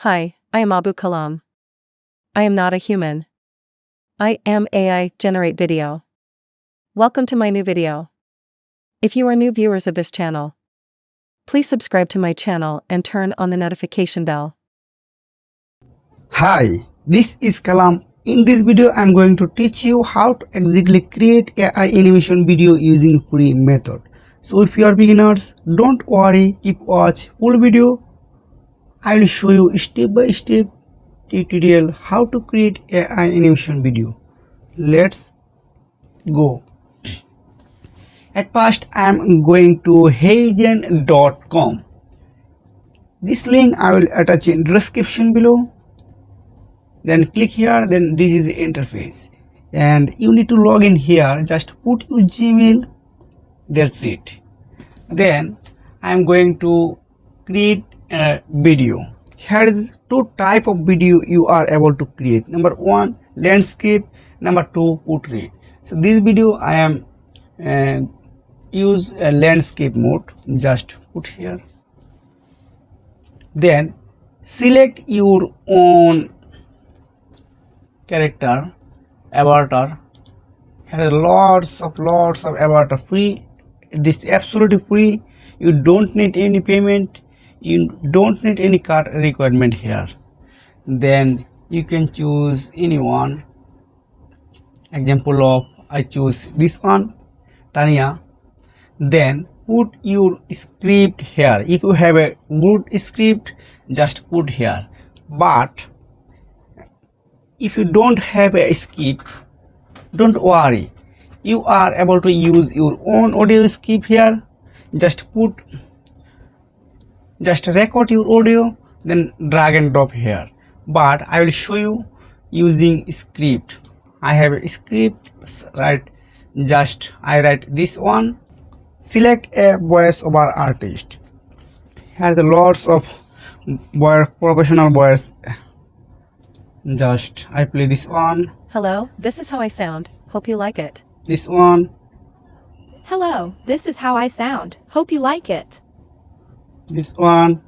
Hi, I am Abu Kalam. I am not a human. I am AI generate video. Welcome to my new video. If you are new viewers of this channel, please subscribe to my channel and turn on the notification bell. Hi, this is Kalam. In this video, I am going to teach you how to exactly create AI animation video using free method. So if you are beginners, don't worry, keep watch full video. I will show you step by step tutorial how to create AI animation video. Let's go. At first, I am going to heygen.com. This link I will attach in description below. Then click here, then this is the interface and you need to log in here. Just put your Gmail, that's it. Then I am going to create a video. Here is two type of video you are able to create. Number one, landscape. Number two, portrait. So this video I am use a landscape mode. Just put here. Then select your own character avatar. Here are lots of avatar free. This is absolutely free. You don't need any payment, you don't need any card requirement here. Then you can choose anyone. Example of I choose this one, Tanya. Then put your script here. If you have a good script, just put here. But if you don't have a script, don't worry, you are able to use your own audio script here. Just record your audio, then drag and drop here. But I will show you using script. I have a script, right? Just I write this one. Select a voice-over artist. Here are the lots of professional voice. Just I play this one. Hello, this is how I sound. Hope you like it. This one. Hello, this is how I sound. Hope you like it. This one.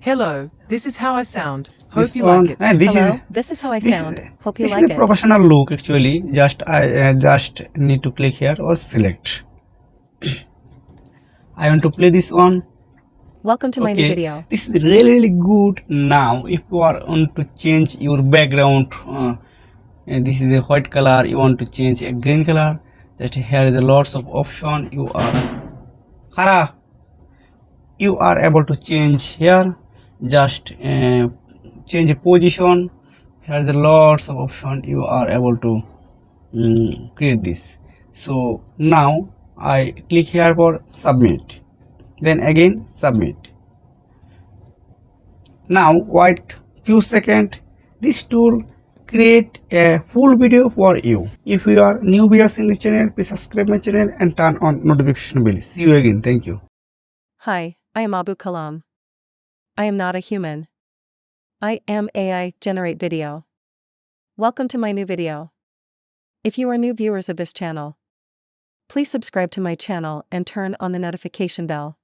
Hello, this is how I sound. This Hope you one. like it. And this Hello, is this is how I this- sound. Hope you this like is a it. professional look actually. Just I just need to click here or select. I want to play this one. Welcome to my new video. This is really good. Now if you are want to change your background, and this is a white color, you want to change a green color, just here is a lots of option. You are able to change here. Just change position. Here is a lots of option. You are able to create this. So now I click here for submit, then again submit. Now wait few seconds. This tool create a full video for you. If you are new viewers in this channel, please subscribe my channel and turn on notification bell. See you again. Thank you. Hi, I am Abu Kalam. I am not a human. I am AI generate video. Welcome to my new video. If you are new viewers of this channel, please subscribe to my channel and turn on the notification bell.